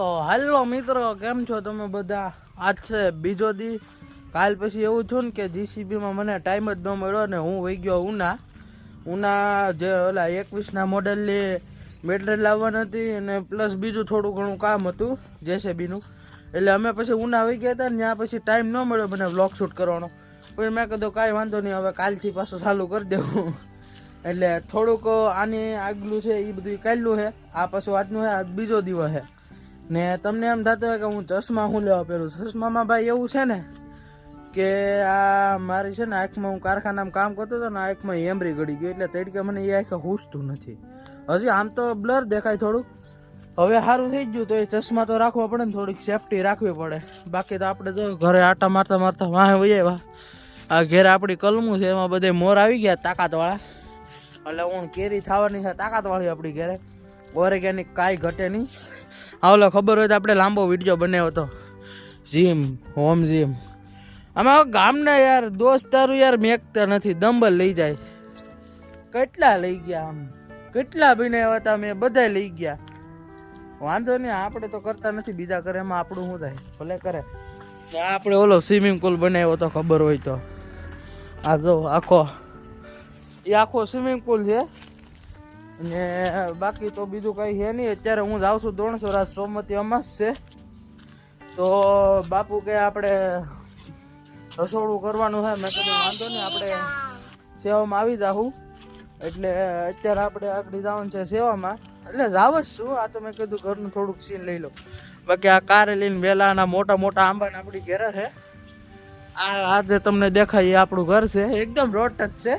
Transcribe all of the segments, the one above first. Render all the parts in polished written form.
તો હાલો મિત્રો, કેમ છો તમે બધા? આજ છે બીજો દી. કાલ પછી એવું થયું ને કે જીસીબીમાં મને ટાઈમ જ ન મળ્યો ને હું વહી ગયો ઉના જે ઓલા 21ના મોડલની બેટરી લાવવાની હતી અને પ્લસ બીજું થોડું ઘણું કામ હતું જેસીબીનું. એટલે અમે પછી ઉના વહી ગયા હતા ને ત્યાં પછી ટાઈમ ન મળ્યો મને વ્લોગ શૂટ કરવાનો. પછી મેં કીધું કાંઈ વાંધો નહીં, હવે કાલથી પાછું ચાલુ કરી દેવું. એટલે થોડુંક આની આગલું છે એ બધું કાઢલું છે. આ પાછું આજનું છે, આજ બીજો દિવસ છે. ને તમને એમ થતું હોય કે હું ચશ્મા શું લેવા પહેરું. ચશ્મામાં ભાઈ એવું છે ને કે આ મારી છે ને આંખમાં, હું કારખાનામાં કામ કરતો હતો ને આંખમાં એમરી ગળી ગઈ એટલે તડકે મને એ આંખે હૂસતું નથી. હજી આમ તો બ્લર દેખાય થોડુંક, હવે સારું થઈ ગયું. તો એ ચશ્મા તો રાખવા પડે ને, થોડીક સેફટી રાખવી પડે. બાકી તો આપણે જો ઘરે આટા મારતા મારતા વાહે વહી આ ઘેર આપણી કલમું છે એમાં બધે મોર આવી ગયા તાકાતવાળા. એટલે હું કેરી થવાની છે તાકાતવાળી આપણી ઘેરે. ઓર્ગેનિક કાંઈ ઘટે નહીં. આવલો ખબર હોય તો આપણે લાંબો વિડીયો બનાવ્યો હતો જીમ, હોમ જીમ. આમાં ગામના યાર દોસ્તારું યાર મેકતા નથી, દંબલ લઈ જાય. કેટલા લઈ ગયા, આમ કેટલા બનાવ્યા હતા મેં, બધા લઈ ગયા. વાંધો નહીં, આપણે તો કરતા નથી, બીજા કરે એમાં આપણું શું થાય, ભલે કરે. આપણે ઓલો સ્વિમિંગ પુલ બનાવ્યો તો ખબર હોય તો. આ જો આખો સ્વિમિંગ પુલ છે. ને બાકી તો બીજું કંઈ છે નહીં. અત્યારે હું જાઉં છું દોણસોરા, સોમવતી અમાસ છે. તો બાપુ કે આપણે રસોડું કરવાનું છે. મેં કીધું વાંધો નહીં, આપણે સેવામાં આવી જાઉં. એટલે અત્યારે આપણે આગળ જવાનું છે સેવામાં. એટલે જાવ જ છું. આ તો મેં કીધું ઘરનું થોડુંક સીન લઈ લો. બાકી આ કારે લઈને વેલાના મોટા મોટા આંબાને આપણી ઘેરે છે. આ જે તમને દેખાય એ આપણું ઘર છે, એકદમ રોડ ટચ છે.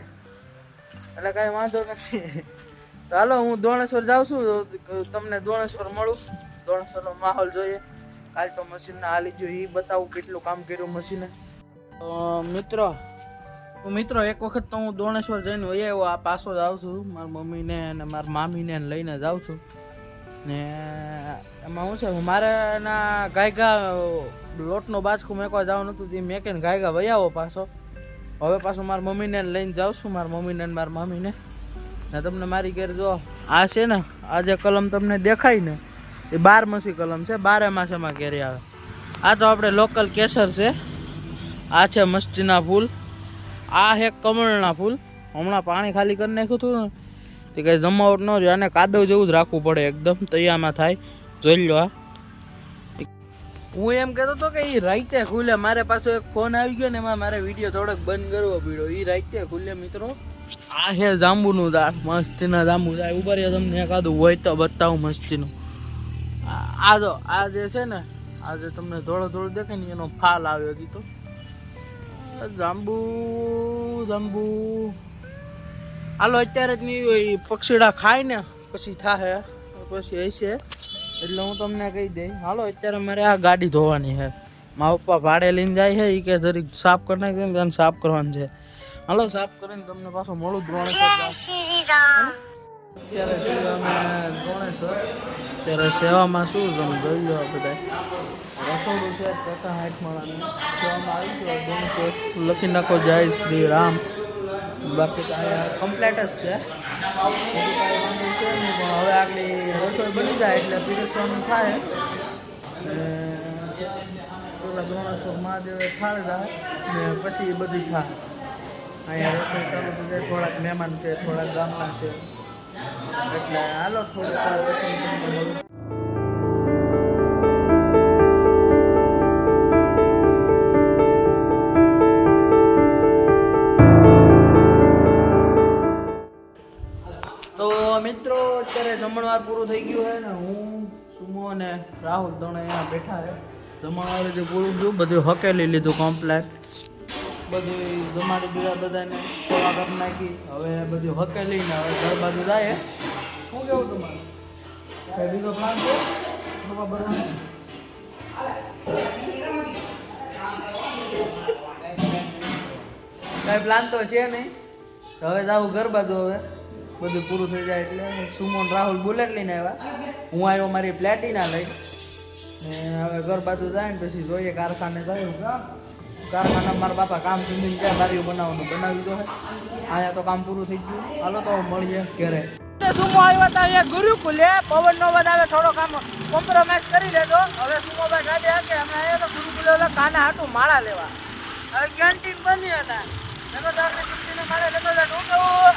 એટલે કાંઈ વાંધો નથી. ચાલો હું દોણેશ્વર જાઉં છું, તમને દોણેશ્વર મળું. દોણેશ્વરનો માહોલ જોઈએ. કાલ તો મશીનના હાલી ગયો એ બતાવું કેટલું કામ કર્યું મશીને. મિત્રો એક વખત તો હું દોણેશ્વર જઈને વહી આવ્યો. આ પાછો જ આવું છું મારી મમ્મીને અને મારી મામીને લઈને જાઉં છું. ને એમાં શું છે, મારે એના ગાયગા લોટનો બાજકું મેકવા જવાનું હતું, તે મેકીને ગાયગા વહી આવો પાછો. હવે પાછું મારી મમ્મીને લઈને જાઉં છું, મારી મમ્મીને અને મારી મામીને. ને તમને મારી ઘેર જો આ છે ને, આ જે કલમ તમને દેખાય ને એ 12 કલમ છે, 12 માસેમાં કેરી આવે. આ તો આપણે લોકલ કેસર છે. આ છે મસ્તીના ફૂલ. આ છે કમળના ફૂલ. હમણાં પાણી ખાલી કરી નાખ્યું હતું ને તે કંઈ જમાવટ ન જોઈએ. આને કાદવ જેવું જ રાખવું પડે, એકદમ તૈયારમાં થાય. જોઈ લો. આ હું એમ કહેતો હતો કે એ રાઈતે ખુલે. મારે પાછો એક ફોન આવી ગયો ને એમાં મારે વિડીયો થોડોક બંધ કરવો પડ્યો. એ રાઈતે ખુલે મિત્રો. આ છે જાંબુનું ઝાડ, મસ્તીના જાંબુ ઝાડ. ઉપર તમને એકાદું હોય તો બતાવું મસ્તીનું. આ જો આ જે છે ને, આ જે તમને થોડું દેખાય ને એનો ફાલ આવ્યો હતો. જાંબુ હાલો અત્યારે જ નહીં હોય, પક્ષીડા ખાય ને પછી થાય, પછી હશે. એટલે હું તમને કહી દઈ. હાલો અત્યારે મારે આ ગાડી ધોવાની છે. મારા પપ્પા ભાડે લઈને જાય છે. એ કે જરીક સાફ કરી નાખી ને સાફ કરવાનું છે. હાલો સાફ કરીને તમને પાછો મળું દોણેશ્વર. અત્યારે અમે દોણેશ્વર, અત્યારે સેવામાં શું તમે જોઈ લો. બધા રસોડું છે 60 માળાનું. સેવામાં આવી ગયો દોણેશ્વર. લખી નાખો જય શ્રી રામ. બાકી તો અહીંયા કમ્પ્લેટ જ છે, કાંઈ વાંધો છે નહીં. પણ હવે આગળ રસોઈ બની જાય એટલે પીરસવાનું થાય. પેલા દોણેશ્વર મહાદેવે થાળ જાય ને પછી એ બધું થાય. અહીંયા રસોઈ ચાલુ થઈ જાય. થોડાક મહેમાન છે, થોડાક ગામના છે. એટલે હાલો થોડુંક મિત્રો. અત્યારે જમણવાર પૂરું થઈ ગયું છે ને હું સુમો અને રાહુલ ત્રણે અહીંયા બેઠા છે. જમણવારે જે પૂરું થયું બધું હકેલી લીધું કમ્પ્લેટ. બધું જમાડી દીધા, બધાને સેવા કરી નાખી. હવે બધું હકેલીને હવે ઘર બાજુ જાય. શું કેવું તમારે? કઈ બીજો પ્લાન છે ખબર નથી. કઈ પ્લાન તો છે નહીં. હવે જાઉં ઘર બાજુ. હવે બધું પૂરું થઈ જાય એટલે સુમોન રાહુલ બુલેટ લઈને આવ્યા. હું આવ્યો મારી પ્લેટિના લઈ. ને હવે ઘર બાજુ જાય ને પછી જોઈએ કારખાને જાય. કારખાના મારા બાપા કામ સુધી ત્યાં બારીઓ બનાવવાનું બનાવી દો. અહીંયા તો કામ પૂરું થઈ ગયું. હાલો તો મળીએ ઘરે. સુમો આવ્યા હતા એ ગુરુકુલે પવન નો વધારે થોડોક આમ કોમ્પ્રોમાઇઝ કરી દેજો. હવે સુમો ભાઈ ગાડી હાકે અમે આવ્યા તો ગુરુકુલે ઓલા કાના હાટું માળા લેવા. હવે કેન્ટીન બની હતા નતો તો આપણે ચૂંટીને માળે લેતો હતા. હું કહું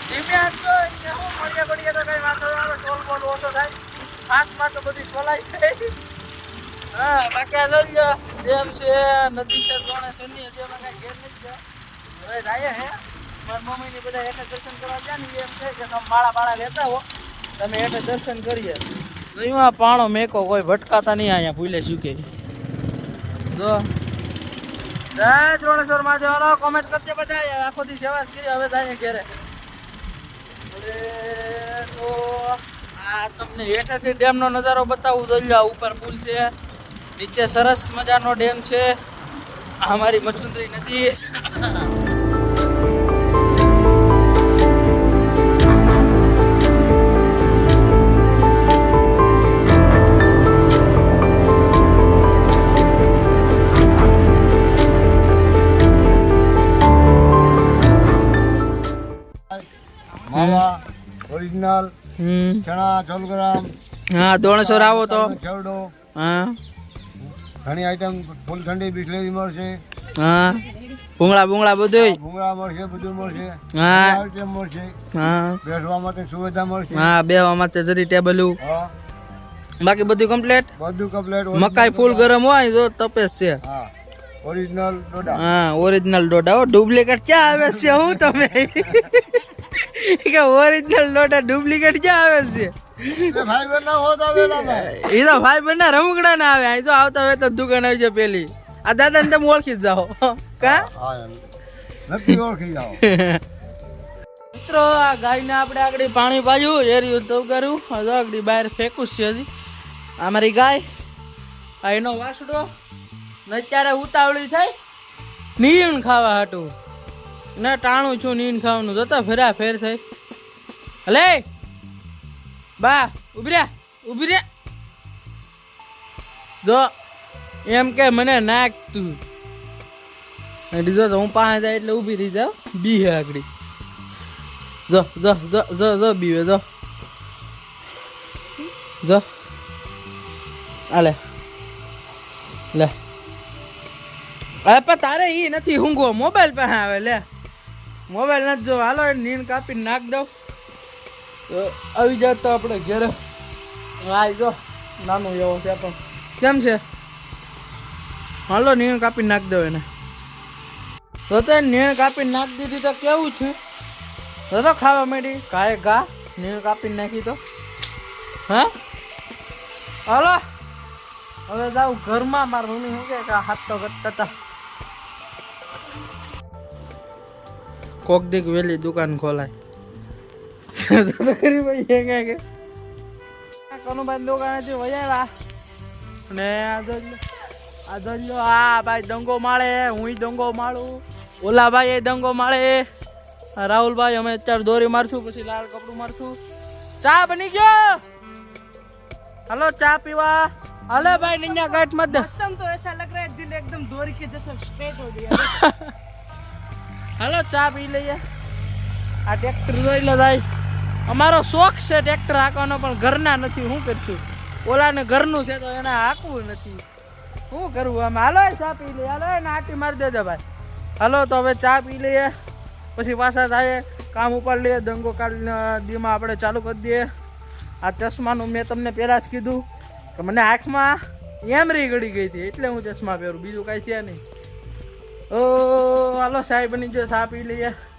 ધીમે હાથો હું મળીએ પડીએ તો કઈ વાંધો આવે. સોલ બોલ ઓછો થાય. ખાસમાં તો બધી સોલાઈ છે. હા બાકી આ લઈ લો ડેમ છે નદી છે જોણે સની હજી અમે કાંઈ ઘેર નથી ગયા. હવે જાય હે મારા મમ્મીની બધા હેઠે દર્શન કરવા ગયા ને એમ છે કે તમે બાળા લેતા હો તમે હેઠે દર્શન કરીએ. અહીંયા પાણો મેકો કોઈ ભટકાતા નહીં અહીંયા ભૂલે શું કે જો જય ત્રણેશ્વર મહાદેવ. કોમેન્ટ કરજે બધા આખો દી સેવા કરી. હવે જાય ઘેરે. તો આ તમને હેઠેથી ડેમનો નજારો બતાવું જોઈએ. ઉપર પુલ છે નીચે સરસ મજાનો ડેમ છે. અમારી મચુંદરી નદી માવા ઓરિજિનલ ચણા 100 ગ્રામ. હા દોણેશ્વર આવો તો ખેવડો હા ઘણી આઈટમ ફૂલ ઠંડી બિસ્લેરી મળશે. હા ભૂંગળા બધું ભૂંગળા મળશે બધું મળશે. હા આઈટમ મળશે. હા બેસવા માટે સુવિધા મળશે. હા બેવા માટે જરી ટેબલું હા બાકી બધું કમ્પ્લીટ. બધું કમ્પ્લીટ. મકાઈ ફૂલ ગરમ હોય જો તપેસ છે. હા ઓરિજિનલ ડોડા. હા ઓરિજિનલ ડોડા. ડુપ્લિકેટ ક્યાં આવે છે હું તમે કે ઓરિજિનલ ડોડા ડુપ્લિકેટ ક્યાં આવે છે? ફાઈબર ના હોત આવેલા ભાઈ. એ તો ફાઈબર ના રમકડા ના આવે. અહીં તો આવતા હોય તો દુકાન આવી જાય પેલી. આ દાદા ને તમે ઓળખી જ જાઓ કા નથી ઓળખી જાઓ. મિત્રો આ ગાયને આપણે આગળ પાણી પાજ્યું એર્યું તો કર્યું આગળ બહાર ફેંકું છે હજી. અમારી ગાય આ એનો વાસડો ને અત્યારે ઉતાવળી થઈ નીણ ખાવા હાટું ને ટાણું છું નીણ ખાવાનું. જતા ફેરા ફેર થઈ. હલે બા ઉભી રે જો એમ કે મને નાખ તું. જો તો હું પાસે જાય એટલે ઊભી રહી જાઉં. બી હે આગળ જો બીવે જો આલે લે. અરે પણ તારે ઈ નથી ઊંઘવો મોબાઈલ પાસે આવે. લે મોબાઈલ નથી જો. હાલો નીણ કાપીને નાખ દઉં તો આવી જાત તો આપણે ઘેરે. હા જો નાનું એવો છે પણ કેમ છે. હાલો નીણ કાપીને નાખ દઉં એને. તો નીણ કાપીને નાખી દીધી તો કેવું છે તો ખાવા માંડી કાંઈ ઘા નીણ કાપીને નાખી તો. હા હાલો હવે જાઉં ઘરમાં. મારા મમ્મી શું કે હાથ તો ઘટતા હતા. કોક દીક વેલી દુકાન ખોલાય કનુભાઈ દુકાનેથી વજાવ્યા ને આ ભાઈ દંગો માળે. હું દંગો માળું. ઓલા ભાઈ એ દંગો માળે. રાહુલભાઈ અમે અત્યારે દોરી મારશું પછી લાલ કપડું મારશું. ચા બની ગયો. હાલો ચા પીવા. अले भाई निन्या गाइट मत दे. मौसम तो ऐसा लग रहा है दिल एकदम दोरी के जैसा स्ट्रेट हो गया. हेलो चा पी लઈએ. આ ટ્રેક્ટર જોઈ લે ભાઈ. અમારો શોખ છે ટ્રેક્ટર હાંકવાનો પણ ઘરના નથી. શું કરશું ઓલાને ઘરનું છે તો એને હાંકવું નથી. શું કરવું આમ. હાલો ચા પી લઈએ. હાલો એને આટી મારી દેજો ભાઈ. હાલો તો હવે ચા પી લઈએ પછી પાછા થાય કામ ઉપર લઈએ. દંગો કાઢીને દીમાં આપણે ચાલુ કરી દઈએ. આ ચશ્માનું મેં તમને પહેલાં જ કીધું કે મને આંખમાં એમરી ગળી ગઈ હતી એટલે હું ચશ્મા પહેરું. બીજું કાંઈ છે નહીં. ઓ હાલો સાહેબ બની ગયો. ચા પી લઈએ.